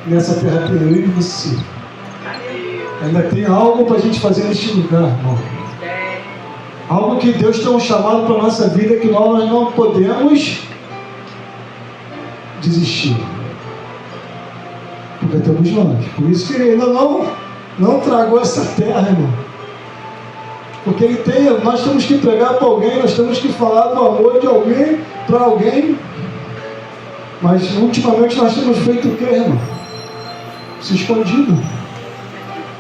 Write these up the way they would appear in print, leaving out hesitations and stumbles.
Nessa terra tem eu e você. Ainda tem algo para a gente fazer neste lugar, irmão. Algo que Deus tem um chamado para a nossa vida que nós não podemos desistir. Porque temos nós. Por isso que Ele ainda não tragou essa terra, irmão. Porque nós temos que pregar para alguém, nós temos que falar do amor de alguém para alguém. Mas ultimamente nós temos feito o quê, irmão? Se escondido.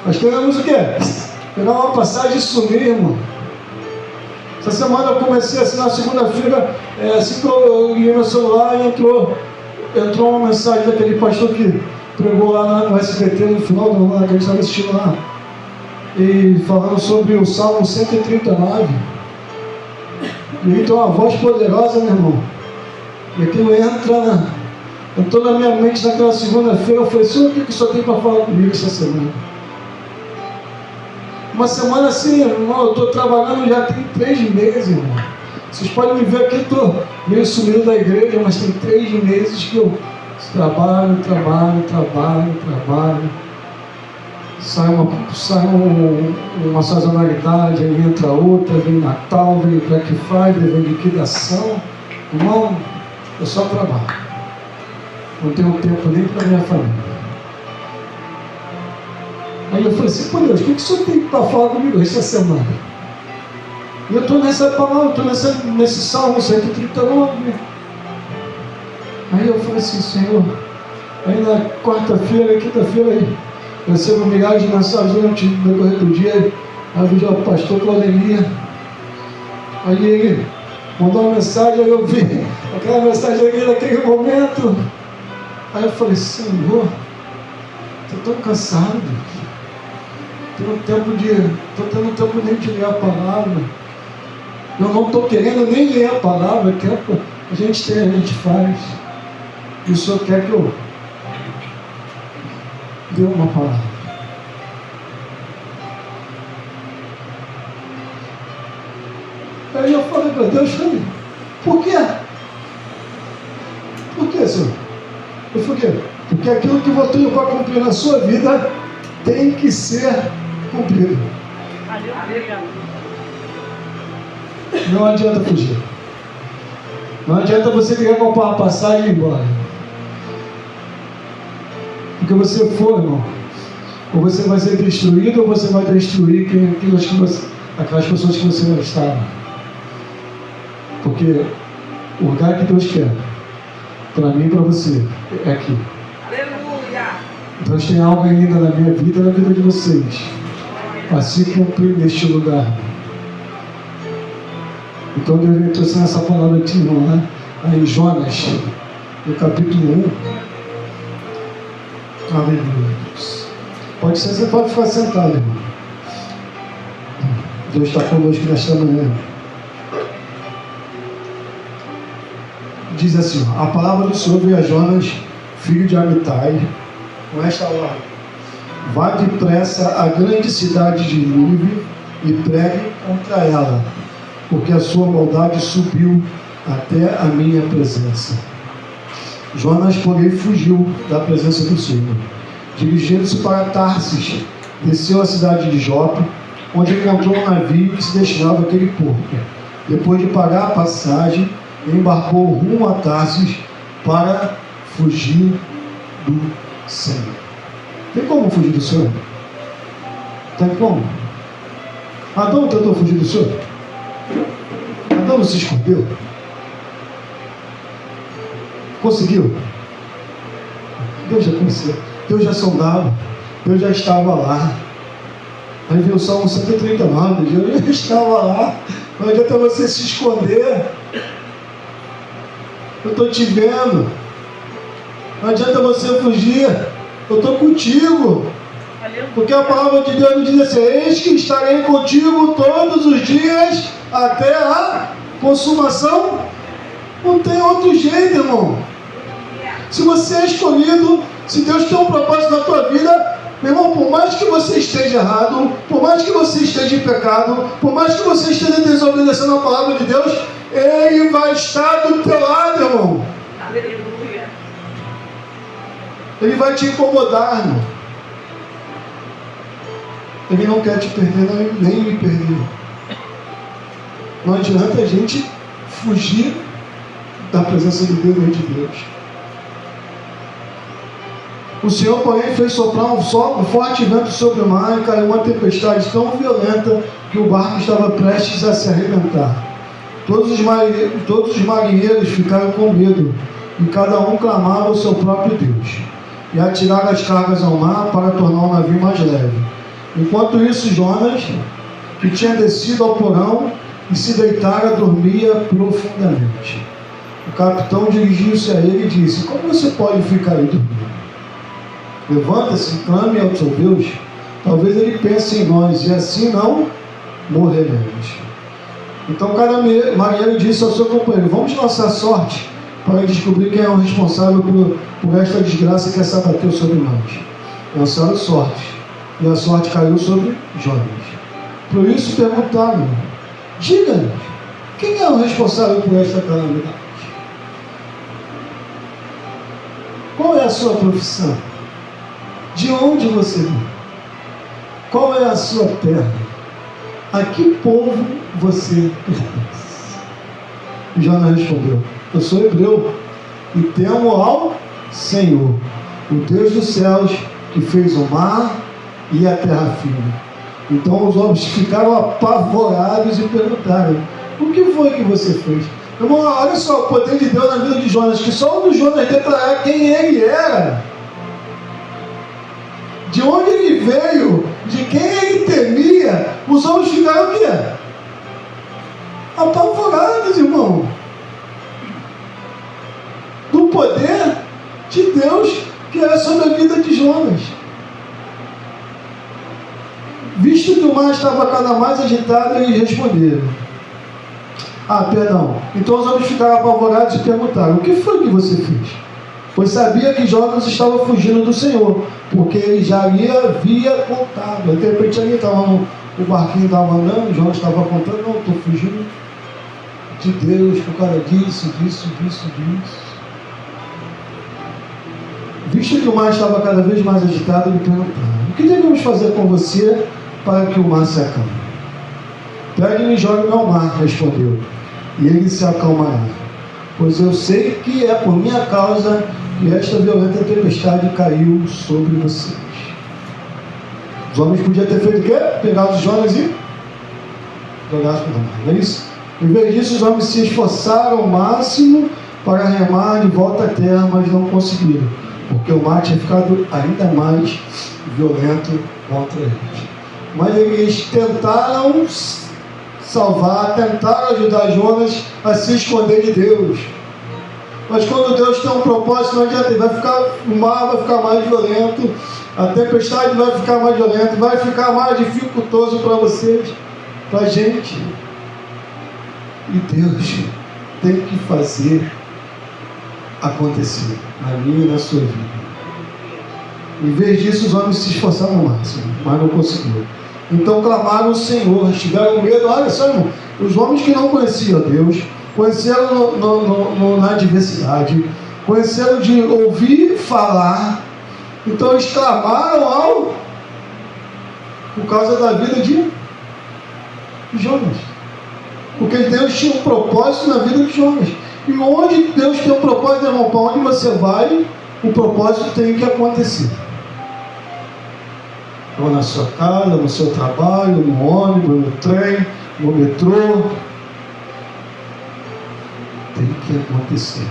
Nós queremos o quê? Pegar uma passagem e sumir, irmão. Essa semana eu comecei assim, na segunda-feira, assim que eu ia no celular e entrou uma mensagem daquele pastor que pregou lá no SBT no final do ano, que a gente estava assistindo lá. E falando sobre o Salmo 139. E ele tem uma voz poderosa, meu irmão. E aquilo entrou na minha mente naquela segunda-feira. Eu falei, Senhor, o que o Senhor tem para falar comigo essa semana? Uma semana assim, irmão, eu estou trabalhando já tem 3 meses, irmão. Vocês podem me ver aqui, eu estou meio sumido da igreja, mas tem 3 meses que eu trabalho. Sai uma sazonalidade, aí entra outra, vem Natal, vem Black Friday, vem liquidação. Irmão, eu só trabalho. Não tenho tempo nem para minha família. Aí eu falei assim, pô Deus, o que o Senhor tem para falar comigo essa semana? E eu estou nessa palavra, estou nesse Salmo 139. Aí eu falei assim, Senhor, aí na quarta-feira, quinta-feira, aí eu recebo milhares de mensagens no decorrer do dia. Aí eu vi o pastor Claudemir. Aí ele mandou uma mensagem, aí eu vi aquela mensagem ali naquele momento. Aí eu falei, Senhor, estou tão cansado. Estou tendo tempo nem de ler a palavra. Eu não estou querendo nem ler a palavra, que a gente faz. E o Senhor quer que eu dê uma palavra. Aí eu falei para Deus, por quê? Por quê, Senhor? Eu falei, por quê? Porque aquilo que você tem para cumprir na sua vida tem que ser cumprido. Não adianta fugir. Não adianta você querer comprar uma passagem e ir embora. Porque você for, irmão, ou você vai ser destruído, ou você vai destruir aquelas pessoas que você não estava. Porque o lugar que Deus quer, para mim e para você, é aqui. Aleluia! Deus tem algo ainda na minha vida e na vida de vocês, para se cumprir neste lugar. Então Deus me trouxe nessa palavra aqui, irmão, né? Aí Jonas, no capítulo 1. Aleluia. Pode ser, você pode ficar sentado, irmão. Deus está conosco nesta manhã. Diz assim, a palavra do Senhor veio a Jonas, filho de Amitai, com esta ordem: vá depressa à grande cidade de Nínive e pregue contra ela, porque a sua maldade subiu até a minha presença. Jonas, porém, fugiu da presença do Senhor. Dirigindo-se para Tarsis, desceu à cidade de Jope, onde encontrou um navio que se destinava àquele porto. Depois de pagar a passagem, embarcou rumo a Tarsis para fugir do Senhor. Tem como fugir do Senhor? Tem como? Adão tentou fugir do Senhor? Adão não se escondeu? Conseguiu? Deus já conheceu, Deus já sondava, Deus já estava lá. Aí veio o Salmo 139, Deus já estava lá. Não adianta você se esconder. Eu estou te vendo. Não adianta você fugir. Eu estou contigo. Porque a palavra de Deus nos diz assim: eis que estarei contigo todos os dias até a consumação. Não tem outro jeito, irmão. Se você é escolhido, se Deus tem um propósito na tua vida, meu irmão, por mais que você esteja errado, por mais que você esteja em pecado, por mais que você esteja desobedecendo a palavra de Deus, Ele vai estar do teu lado, irmão. Aleluia. Ele vai te incomodar, irmão. Ele não quer te perder, nem me perder. Não adianta a gente fugir da presença de Deus nem de Deus. O Senhor, porém, fez soprar um forte vento sobre o mar e caiu uma tempestade tão violenta que o barco estava prestes a se arrebentar. Todos os marinheiros ficaram com medo e cada um clamava ao seu próprio Deus e atiraram as cargas ao mar para tornar o navio mais leve. Enquanto isso, Jonas, que tinha descido ao porão e se deitara, dormia profundamente. O capitão dirigiu-se a ele e disse: como você pode ficar aí dormindo? Levanta-se e clame ao seu Deus, talvez ele pense em nós e assim não morreremos. Então cada marinheiro disse ao seu companheiro: vamos lançar sorte para descobrir quem é o responsável por esta desgraça que se abateu sobre nós. Lançaram sorte, e a sorte caiu sobre Jonas. Por isso perguntaram: diga-nos, quem é o responsável por esta calamidade? Qual é a sua profissão? De onde você vem? Qual é a sua terra? A que povo você pertence? E Jonas respondeu: eu sou hebreu e temo ao Senhor, o Deus dos céus, que fez o mar e a terra firme. Então os homens ficaram apavorados e perguntaram: o que foi que você fez? Irmão, olha só o poder de Deus na vida de Jonas, que só o Jonas declarar quem ele era, de onde ele veio, de quem ele temia, os homens ficaram o quê? Apavorados, irmão, do poder de Deus que era sobre a vida de Jonas. Visto que o mar estava cada mais agitado, eles responderam: perdão. Então os homens ficaram apavorados e perguntaram: o que foi que você fez? Pois sabia que Jonas estava fugindo do Senhor, porque ele já lhe havia contado. De repente ali estava o barquinho estava andando, Jonas estava contando: não, estou fugindo de Deus por causa disso. Visto que o mar estava cada vez mais agitado, ele perguntaram: o que devemos fazer com você para que o mar se acalme? Pegue-me e jogue-me ao mar, respondeu, e ele se acalmará. Pois eu sei que é por minha causa que esta violenta tempestade caiu sobre vocês. Os homens podiam ter feito o quê? Pegado os Jonas e jogaram para o mar, não é isso? Em vez disso, os homens se esforçaram ao máximo para remar de volta à terra, mas não conseguiram, porque o mar tinha ficado ainda mais violento contra eles. Mas eles tentaram salvar, tentaram ajudar Jonas a se esconder de Deus. Mas quando Deus tem um propósito, não adianta, o mar vai ficar mais violento, a tempestade vai ficar mais violenta, vai ficar mais dificultoso para vocês, para a gente. E Deus tem que fazer acontecer na minha e na sua vida. Em vez disso, os homens se esforçaram ao máximo, mas não conseguiram. Então clamaram ao Senhor, tiveram medo. Olha só, irmão, os homens que não conheciam Deus, conheceram na adversidade, conheceram de ouvir falar, então eles clamaram por causa da vida de Jonas, porque Deus tinha um propósito na vida de Jonas. E onde Deus tem um propósito, irmão, para onde você vai, o propósito tem que acontecer. Ou na sua casa, no seu trabalho, no ônibus, no trem, no metrô. Tem que acontecer.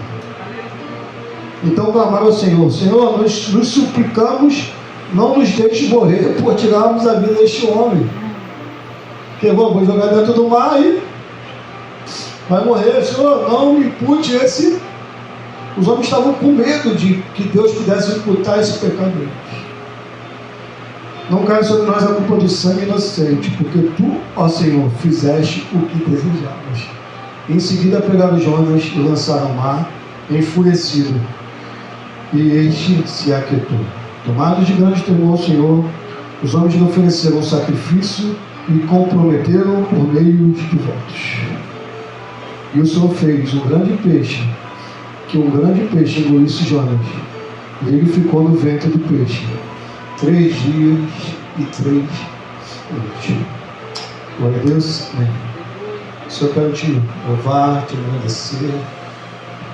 Então clamaram ao Senhor: Senhor, nós nos suplicamos, não nos deixe morrer por tirarmos a vida deste homem. Que vou jogar dentro do mar e vai morrer. Senhor, não me impute esse. Os homens estavam com medo de que Deus pudesse imputar esse pecado a eles. Não cai sobre nós a culpa do sangue inocente, porque tu, ó Senhor, fizeste o que desejavas. Em seguida pegaram Jonas e lançaram ao mar, enfurecido, e este se aquietou. Tomados de grande temor ao Senhor, os homens lhe ofereceram um sacrifício e comprometeram por meio de votos. E o Senhor fez que um grande peixe engolisse Jonas, E ele ficou no ventre do peixe 3 dias e 3 noites. Glória a Deus. Amém. Senhor, eu quero te louvar, te agradecer,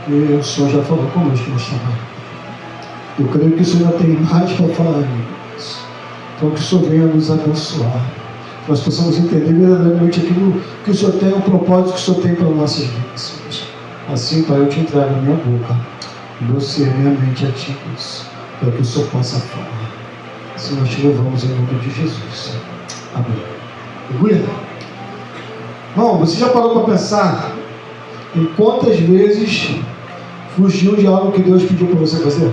porque o Senhor já falou conosco nesta manhã. Eu creio que o Senhor já tem mais para falar, amigos. Então que o Senhor venha nos abençoar. Que nós possamos entender verdadeiramente aquilo que o Senhor tem, o propósito que o Senhor tem para nossas vidas. Assim, Pai, eu te entrego a minha boca, o meu ser, minha mente a Ti, Deus, para que o Senhor possa falar. Assim nós te louvamos em nome de Jesus. Amém. Aleluia. Irmão, você já parou para pensar em quantas vezes fugiu de algo que Deus pediu para você fazer?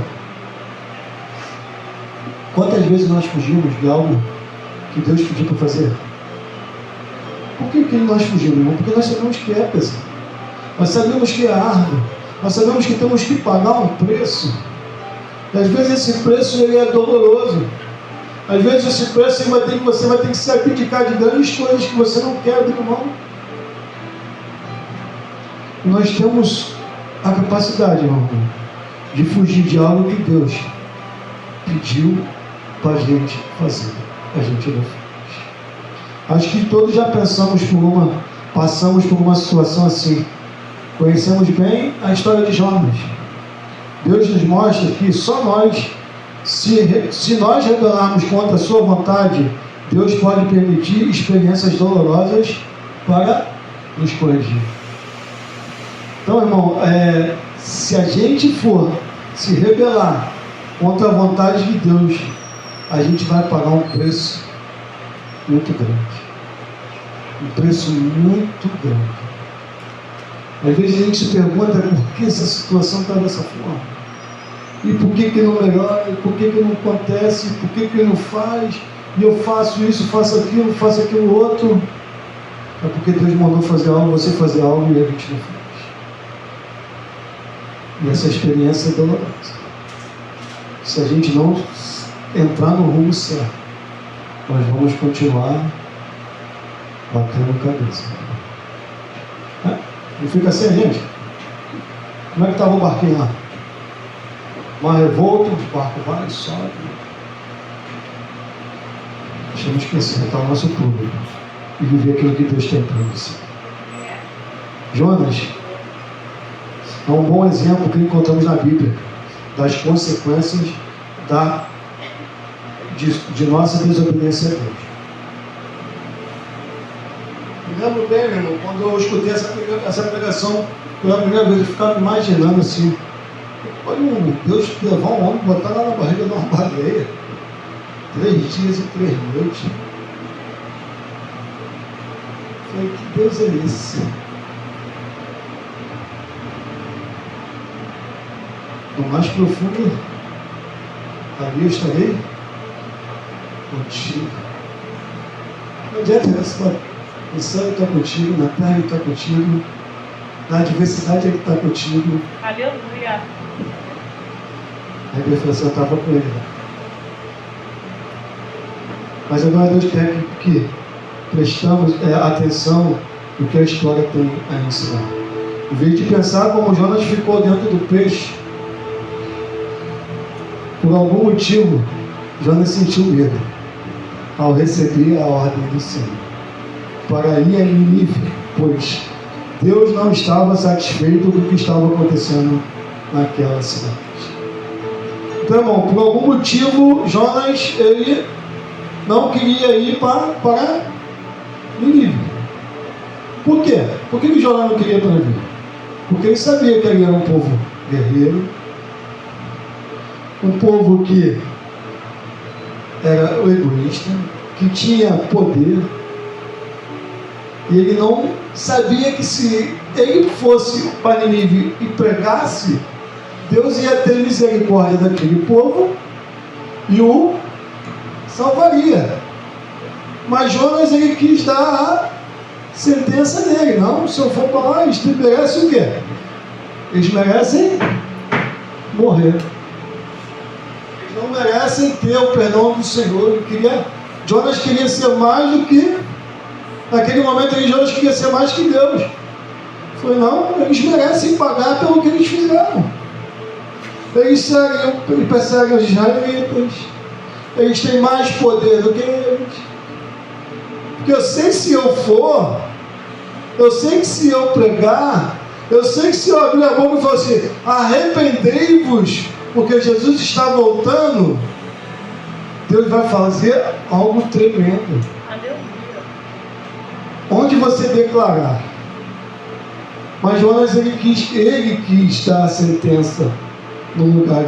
Quantas vezes nós fugimos de algo que Deus pediu para fazer? Por que nós fugimos, irmão? Porque nós sabemos que é pesado. Nós sabemos que é árduo. Nós sabemos que temos que pagar um preço. E às vezes esse preço ele é doloroso. Às vezes esse preço você vai ter que se abdicar de grandes coisas que você não quer abrir mão. Nós temos a capacidade, irmão, de fugir de algo que Deus pediu para a gente fazer. A gente não faz. Acho que todos já passamos por uma situação assim. Conhecemos bem a história de Jonas. Deus nos mostra que só nós, se nós rebelarmos contra a sua vontade, Deus pode permitir experiências dolorosas para nos corrigir. Então, irmão, se a gente for se rebelar contra a vontade de Deus, a gente vai pagar um preço muito grande. Um preço muito grande. Às vezes a gente se pergunta por que essa situação está dessa forma. E por que não melhora? E por que não acontece? Por que não faz? E eu faço isso, faço aquilo outro. É porque Deus mandou fazer algo, você fazer algo e a gente não faz. E essa experiência é dolorosa. Se a gente não entrar no rumo certo, nós vamos continuar batendo cabeça. Não fica assim, gente? Como é que estava o barquinho lá? Mar revolto, o barco vai e sobe. Deixamos esquecer, está o nosso público e viver aquilo que Deus tem para você. Jonas é um bom exemplo que encontramos na Bíblia das consequências de nossa desobediência a Deus. Me lembro bem, meu irmão, quando eu escutei essa pregação pela primeira vez, eu ficava imaginando assim: olha, Deus levar um homem, botar lá na barriga de uma baleia, 3 dias e 3 noites. Eu falei, que Deus é esse? No mais profundo, ali eu estarei contigo. Não adianta essa. No céu ele está contigo, na terra ele está contigo, na adversidade ele está contigo. Aleluia. A defensão estava com ele. Mas agora Deus quer que prestamos atenção no que a história tem a ensinar. Em vez de pensar como Jonas ficou dentro do peixe, por algum motivo, Jonas sentiu medo ao receber a ordem do Senhor para ir a Nínive, pois Deus não estava satisfeito com o que estava acontecendo naquela cidade. Então, irmão, por algum motivo, Jonas ele não queria ir para Nínive. Por quê? Por que Jonas não queria ir para Nínive? Porque ele sabia que ele era um povo guerreiro, um povo que era egoísta, que tinha poder. E ele não sabia que se ele fosse para Nínive e pregasse, Deus ia ter misericórdia daquele povo e o salvaria. Mas Jonas ele quis dar a sentença dele. Não, se eu for para lá, eles merecem o quê? Eles merecem morrer. Eles não merecem ter o perdão do Senhor. Jonas queria ser mais do que... Naquele momento, Jonas queria ser mais que Deus. Foi não, eles merecem pagar pelo que eles fizeram. Eles perseguem os israelitas. Eles têm mais poder do que eles. Porque eu sei que se eu for, eu sei que se eu pregar, eu sei que se eu abrir a boca e falar assim, arrependei-vos, porque Jesus está voltando, Deus vai fazer algo tremendo. Onde você declarar. Mas Jonas, ele quis dar a sentença no lugar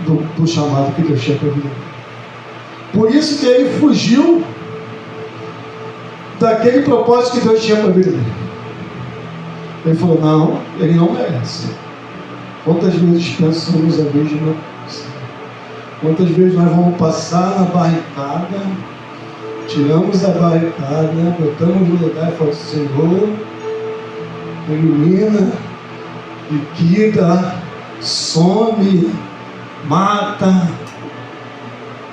do chamado que Deus tinha para a vida. Por isso que ele fugiu daquele propósito que Deus tinha para a vida dele. Ele falou, não, ele não merece. Quantas vezes pensamos a mesma coisa? Quantas vezes nós vamos passar na barricada, tiramos a barricada, botamos no lugar e falamos, Senhor, elimina, liquida, some, mata,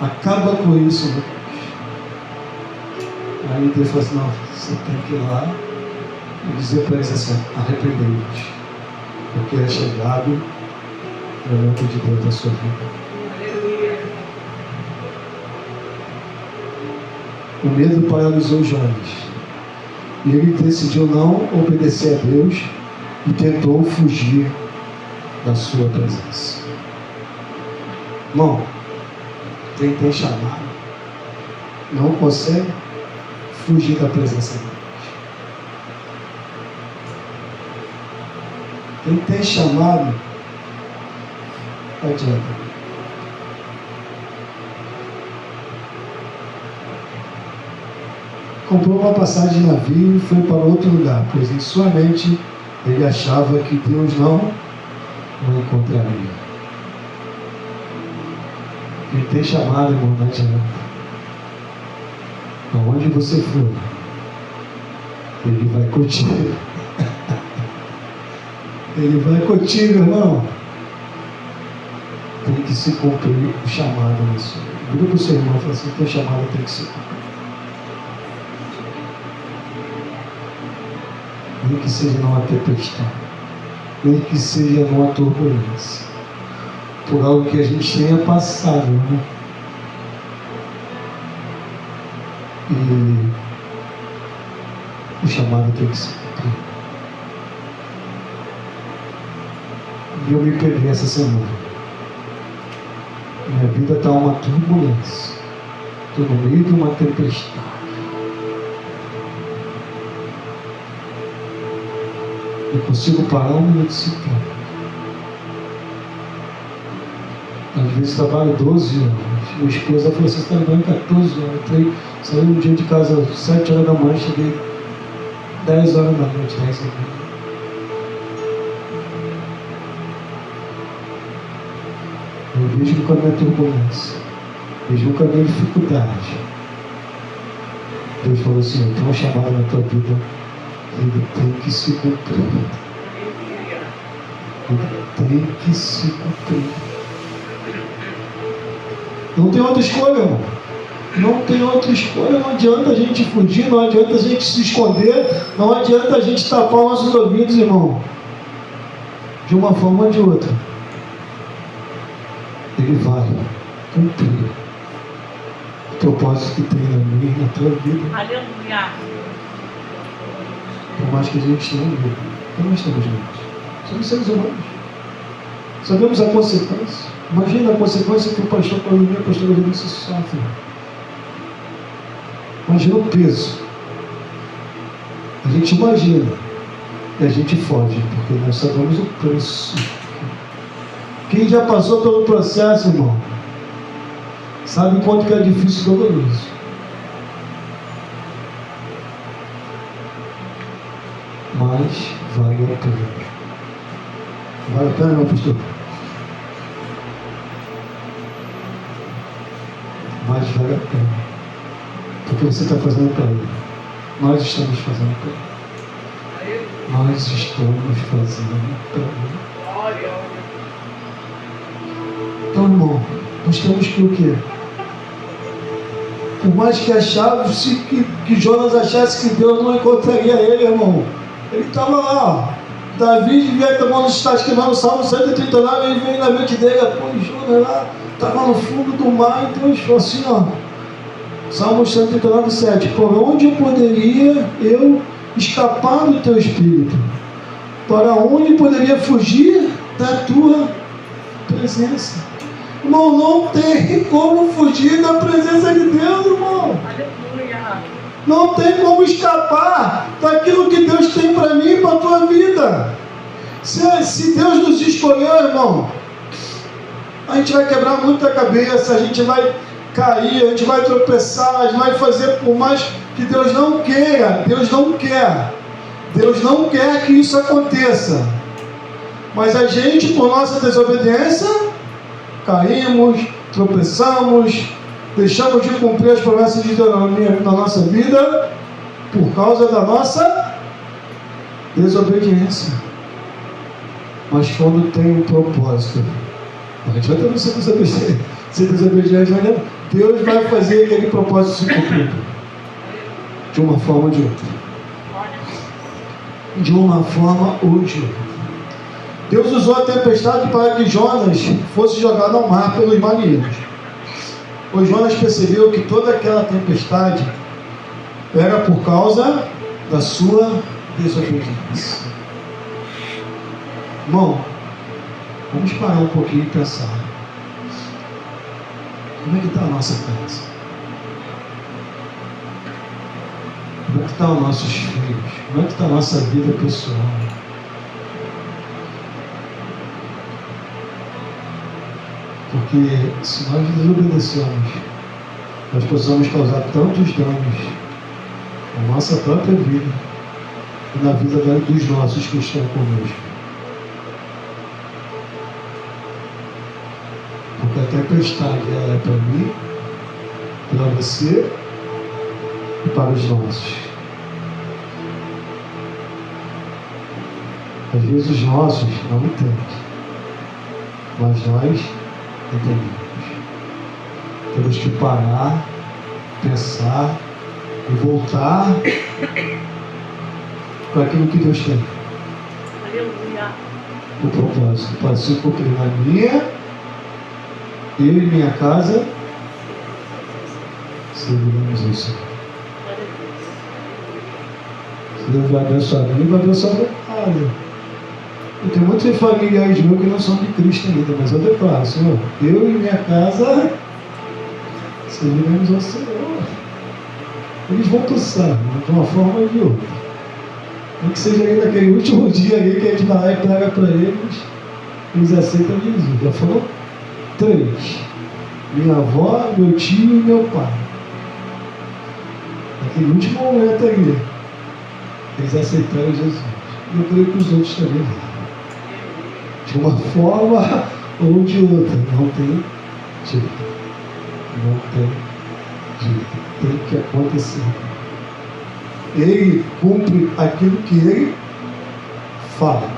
acaba com isso, meu Deus. Aí Deus falou assim, não, você tem que ir lá e dizer para eles assim, arrependei-vos, porque é chegado o momento de Deus da sua vida. O medo paralisou Jonas. E ele decidiu não obedecer a Deus e tentou fugir da sua presença. Irmão, quem tem chamado não consegue fugir da presença de Deus. Quem tem chamado, não adianta. Comprou uma passagem de navio e foi para outro lugar, pois em sua mente ele achava que Deus não o encontraria. Quem tem chamado, irmão, não adianta. Aonde você for, ele vai contigo. Ele vai contigo, irmão. Tem que se cumprir o chamado nisso. Vira para o seu irmão e fala assim, teu chamado tem que se cumprir. Nem que seja numa tempestade, nem que seja numa turbulência, por algo que a gente tenha passado, né? E o chamado tem que se cumprir. E eu me peguei essa semana. Minha vida está uma turbulência. Estou no meio de uma tempestade. Eu consigo parar um minuto sequer. Às vezes trabalho 12 anos. Minha esposa falou, você está trabalhando 14 anos. Saí um dia de casa às 7 horas da manhã, cheguei 10 horas da noite, 10 horas da manhã. Eu vejo no caminho a turbulência. Vejo no caminho a dificuldade. Deus falou assim, eu tenho uma chamada na tua vida. Ele tem que se cumprir. Ele tem que se cumprir. Não tem outra escolha, irmão. Não tem outra escolha. Não adianta a gente fugir, não adianta a gente se esconder, não adianta a gente tapar nossos ouvidos, irmão. De uma forma ou de outra. Ele vai cumprir o propósito que tem na minha e na tua vida. Aleluia. Por mais que a gente não vê, como nós estamos vivos. Somos seres humanos. Sabemos a consequência. Imagina a consequência que o pastor Paulo e a pastora Vinícius sofrem. Imagina o peso. A gente imagina e a gente foge, porque nós sabemos o preço. Quem já passou pelo processo, irmão, sabe o quanto que é difícil e doloroso. Mas vale a pena. Vale a pena, meu pastor? Mas vale a pena. Porque você está fazendo para ele. Nós estamos fazendo para ele. Nós estamos fazendo para ele. Então, irmão, nós temos que o quê? Por mais que achasse que Jonas achasse que Deus não encontraria ele, irmão. Ele estava lá, Davi devia ter mão está escrevendo o Salmo 139 e vem na mente dele, pô, Jonas lá, estava no fundo do mar, e Deus falou assim, ó, Salmo 139, 7, por onde poderia eu escapar do teu espírito? Para onde poderia fugir da tua presença? Irmão, não tem como fugir da presença de Deus, irmão. Não tem como escapar daquilo que Deus tem para mim e para a tua vida. Se Deus nos escolheu, irmão, a gente vai quebrar muita cabeça, a gente vai cair, a gente vai tropeçar, a gente vai fazer por mais que Deus não queira. Deus não quer. Deus não quer que isso aconteça. Mas a gente, por nossa desobediência, caímos, tropeçamos, deixamos de cumprir as promessas de Deus na nossa vida por causa da nossa desobediência. Mas quando tem um propósito, a gente vai também ser desobediente, né? Deus vai fazer aquele propósito se cumprir de uma forma ou de outra. De uma forma ou de outra. Deus usou a tempestade para que Jonas fosse jogado ao mar pelos marinheiros. Pois Jonas percebeu que toda aquela tempestade era por causa da sua desobediência. Irmão, vamos parar um pouquinho e pensar. Como é que está a nossa casa? Como é que estão os nossos filhos? Como é que está a nossa vida pessoal? Porque se nós desobedecemos, nós possamos causar tantos danos na nossa própria vida e na vida dos nossos que estão conosco. Porque a tempestade ela é para mim, para você e para os nossos. Às vezes os nossos não entendem, mas nós entendemos. Temos que parar, pensar e voltar para aquilo que Deus tem. Aleluia. O propósito para se cumprir na minha, eu e minha casa serviremos ao Senhor. Se Deus vai abençoar mim, vai abençoar a minha casa. Eu tenho muitos familiares meus que não são de Cristo ainda, mas eu declaro, Senhor, eu e minha casa serviremos ao Senhor. Eles vão passar, de uma forma ou de outra. Nem que seja aí naquele último dia aí que a gente vai lá e prega para eles aceitam Jesus. Já foram 3. Minha avó, meu tio e meu pai. Naquele último momento aí, eles aceitaram Jesus. E eu creio que os outros também vão. De uma forma ou de outra. Não tem jeito. Não tem jeito. Tem que acontecer. Ele cumpre aquilo que ele fala.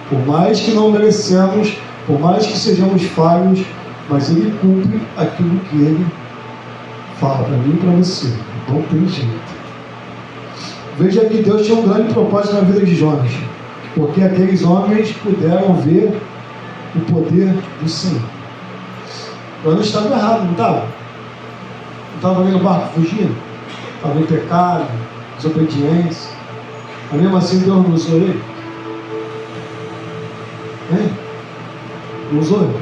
Por mais que não merecemos, por mais que sejamos falhos, mas ele cumpre aquilo que ele fala para mim e para você. Não tem jeito. Veja que Deus tinha um grande propósito na vida de Jonas, porque aqueles homens puderam ver o poder do Senhor. Jonas estava errado, não estava? Não estava ali no barco fugindo? Estava em pecado, desobediência. Mas mesmo assim Deus não usou ele? Hein? Não usou ele?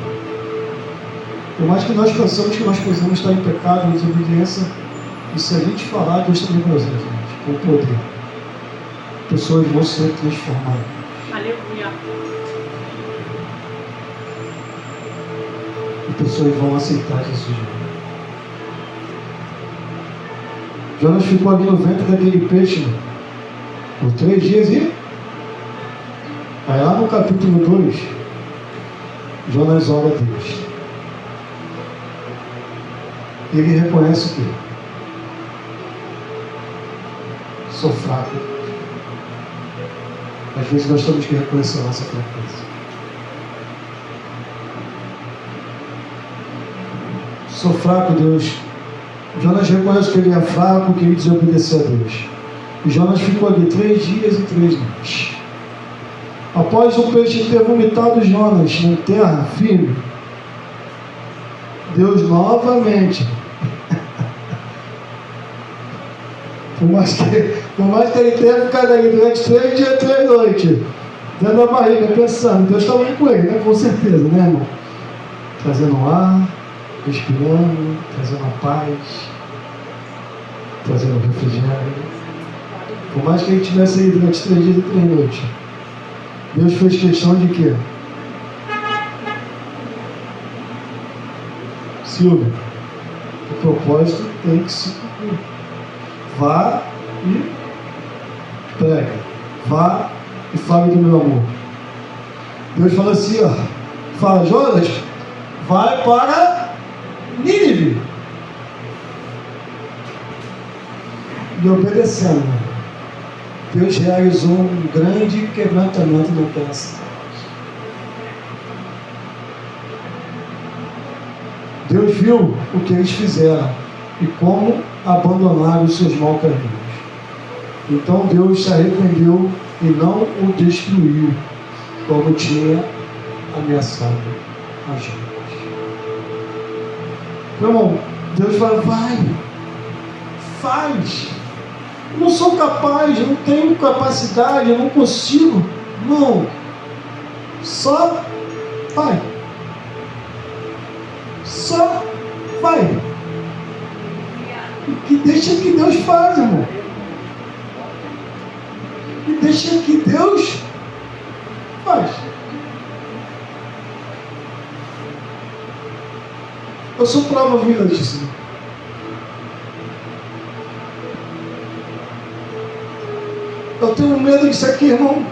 Por mais que nós pensamos que nós possamos estar em pecado, em desobediência, e se a gente falar, Deus também vai usar a gente, com poder. Pessoas vão ser transformadas. Aleluia. E pessoas vão aceitar Jesus. Jonas ficou ali no ventre daquele peixe por 3 dias e aí lá no capítulo 2 Jonas ora a Deus. Ele reconhece o quê? Sou fraco. Às vezes nós temos que reconhecer a nossa fraqueza. Sou fraco, Deus. Jonas reconhece que ele é fraco, que ele desobedeceu a Deus. E Jonas ficou ali 3 dias e 3 noites. Após o peixe ter vomitado Jonas na terra firme, Deus novamente, por mais que ele tenha ficado aí durante 3 dias e 3 noites, dentro da barriga, pensando, Deus estava aí com ele, né? Com certeza, né, irmão? Trazendo ar, respirando, trazendo a paz, trazendo refrigério. Por mais que ele tivesse aí durante 3 dias e 3 noites, Deus fez questão de quê? Silvia, o propósito tem que se cumprir. Vá e prega. Vá e fale do meu amor. Deus fala assim, ó. Fala, Jonas, vai para Nínive. E obedecendo, Deus realizou um grande quebrantamento naquela cidade. Deus viu o que eles fizeram e como abandonaram os seus maus caminhos. Então Deus se arrependeu e não o destruiu, como tinha ameaçado a Jonas. Meu irmão, Deus fala, vai, faz. Eu não sou capaz, eu não tenho capacidade, eu não consigo. Não, só vai. Só vai. E deixa que Deus faz, irmão. E deixa que Deus faz. Eu sou prova viva disso. Eu tenho medo disso aqui, irmão.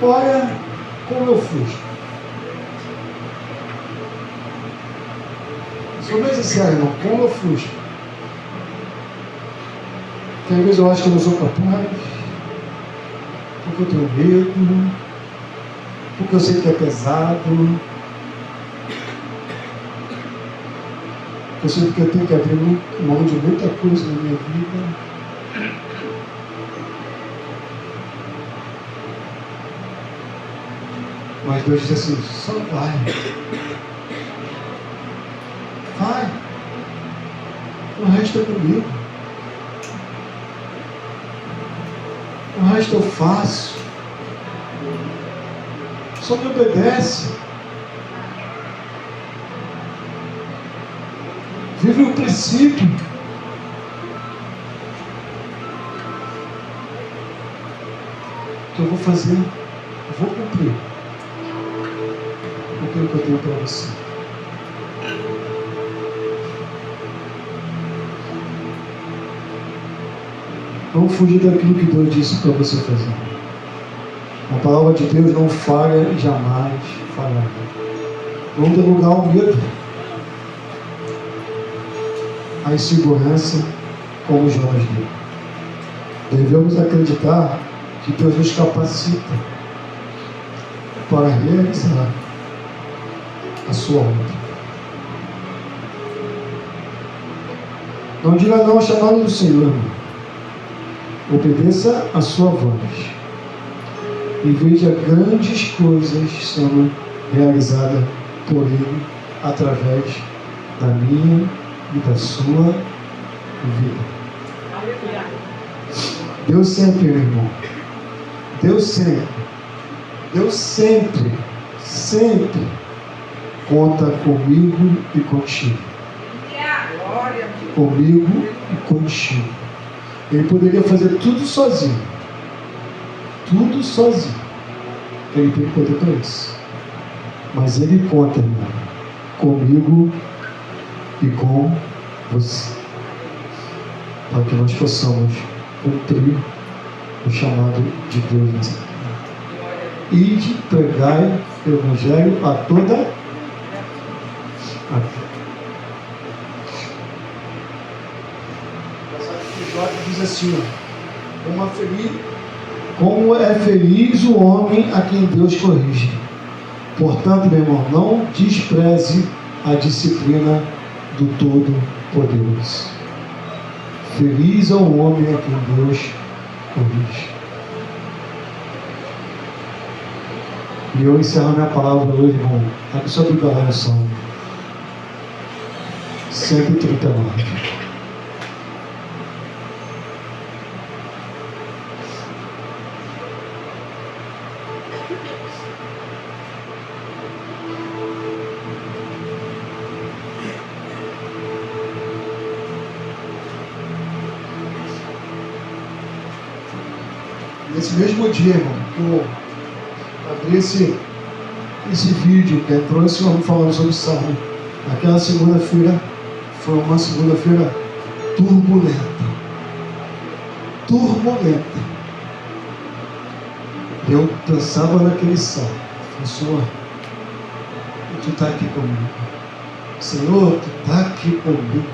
Olha como eu fujo. Sou bem sincero, irmão, como eu fujo. Porque às vezes eu acho que eu não sou capaz, porque eu tenho medo, porque eu sei que é pesado, eu sei que eu tenho que abrir mão de muita coisa na minha vida. Mas Deus diz assim, só vai. Vai. O resto é comigo. O resto eu faço. Só me obedece. Vive o princípio. O que eu vou fazer, eu vou cumprir. Aquilo que eu tenho para você. Não fugir daquilo que Deus disse para você fazer. A palavra de Deus não falha, jamais falhará. Não dê lugar ao medo, à insegurança, como Jonas deu. Devemos acreditar que Deus nos capacita para realizar a sua obra. Não diga não ao chamado do Senhor, irmão. Obedeça a sua voz e veja grandes coisas sendo realizadas por Ele através da minha e da sua vida. Deus sempre, meu irmão. Deus sempre conta comigo e contigo. Comigo e contigo. Ele poderia fazer tudo sozinho. Tudo sozinho. Ele tem poder para isso. Mas Ele conta, irmão, comigo e com você. Para que nós possamos cumprir o chamado de Deus. Ide, pregai o Evangelho a toda a vida. Diz assim, como é feliz o homem a quem Deus corrige. Portanto, meu irmão, não despreze a disciplina do Todo-Poderoso. Feliz é o homem a quem Deus corrige. E eu encerro minha palavra hoje, irmão. Abre sua Bíblia lá no Salmo 139. Nesse mesmo dia, irmão, que eu abri esse vídeo, que entrou esse homem falando sobre o Salmo, aquela segunda-feira foi uma segunda-feira turbulenta. Eu pensava naquele Salmo. Senhor, Tu está aqui comigo. Senhor, Tu está aqui comigo.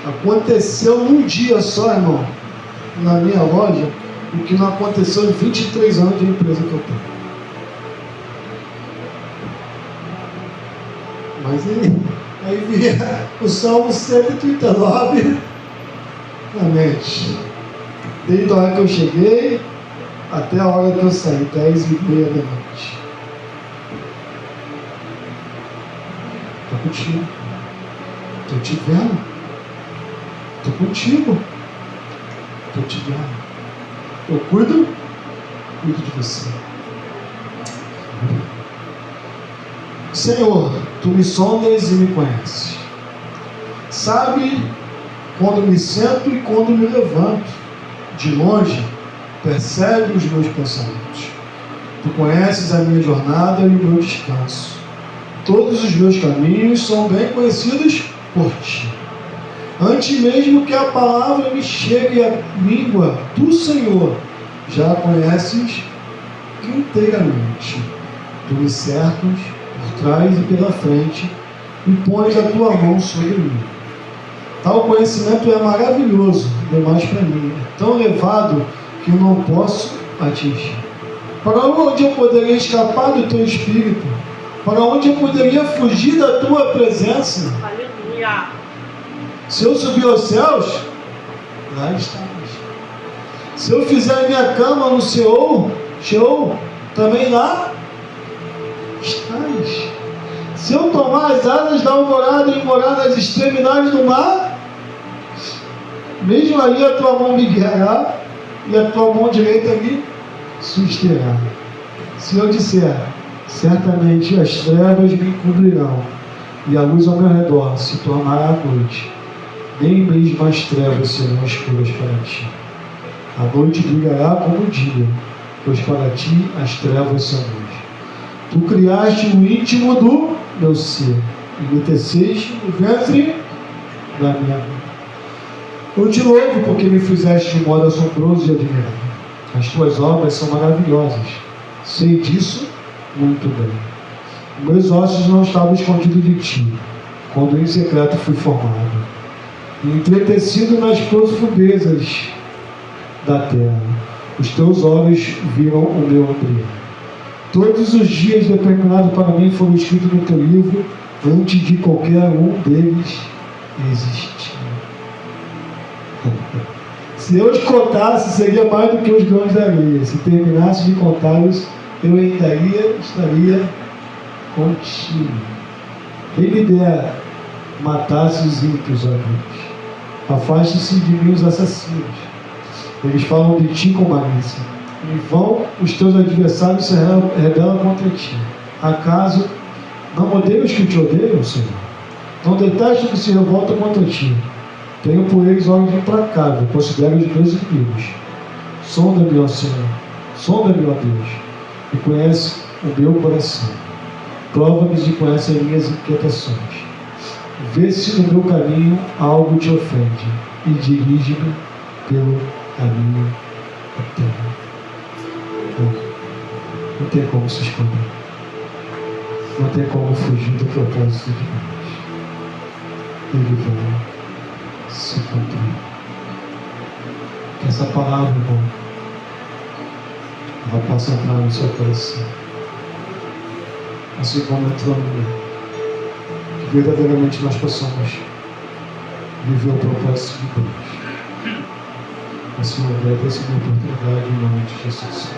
Aconteceu num dia só, irmão, na minha loja, o que não aconteceu em 23 anos de empresa que eu tenho. Mas aí via o Salmo 139 na mente. Desde a hora que eu cheguei até a hora que eu saí, 10h30 da noite. Estou contigo. Estou te vendo. Estou contigo. Estou te vendo. Eu cuido de você. Senhor, Tu me sondas e me conheces. Sabe quando me sento e quando me levanto. De longe, percebe os meus pensamentos. Tu conheces a minha jornada e o meu descanso. Todos os meus caminhos são bem conhecidos por Ti. Antes mesmo que a palavra me chegue à língua, Tu, Senhor, já a conheces inteiramente. Tu me cercas por trás e pela frente e pões a Tua mão sobre mim. Tal conhecimento é maravilhoso demais para mim, tão elevado que eu não posso atingir. Para onde eu poderia escapar do Teu Espírito? Para onde eu poderia fugir da Tua presença? Aleluia. Se eu subir aos céus, lá estás. Se eu fizer minha cama no Sheol, também lá estás. Se eu tomar as asas da alvorada e morar nas extremidades do mar, mesmo ali a Tua mão me guiará e a Tua mão direita me susterá. Se eu disser, certamente as trevas me encobrirão e a luz ao meu redor se tornará à noite, nem mesmo as trevas serão escuras para Ti. A noite brilhará como o dia, pois para Ti as trevas são luz. Tu criaste o íntimo do meu ser e me teceste no ventre da minha mãe. Eu te louvo porque me fizeste de modo assombroso e admirável. As Tuas obras são maravilhosas. Sei disso muito bem. Meus ossos não estavam escondidos de Ti, quando em secreto fui formado, e entretecido nas profundezas da terra. Os Teus olhos viram o meu embrião. Todos os dias determinados para mim foram escritos no Teu livro, antes de qualquer um deles existir. Se eu os contasse, seria mais do que os grãos da areia. Se terminasse de contá-los, eu ainda estaria contigo. Quem me dera matasse os ímpios, ó Deus. Afaste-se de mim os assassinos. Eles falam de Ti com malícia. Em vão os Teus adversários se rebelam contra Ti. Acaso não odeiam os que Te odeiam, Senhor? Não detesto que se revoltam contra Ti. Tenho por eles olhos implacáveis, considero os meus inimigos. Sonda-me, ó Senhor, sonda-me, ó Deus, e conhece o meu coração. Prova-me e conhece as minhas inquietações. Vê se no meu caminho algo Te ofende, e dirige-me pelo caminho eterno. Não tem como se esconder. Não tem como fugir do propósito de Deus. Ele vai se cumprir. Que essa palavra, irmão, ela possa entrar no seu coração, assim como entrou no meu. Que verdadeiramente nós possamos viver o propósito de Deus. Assim eu agradeço a minha oportunidade em nome de Jesus.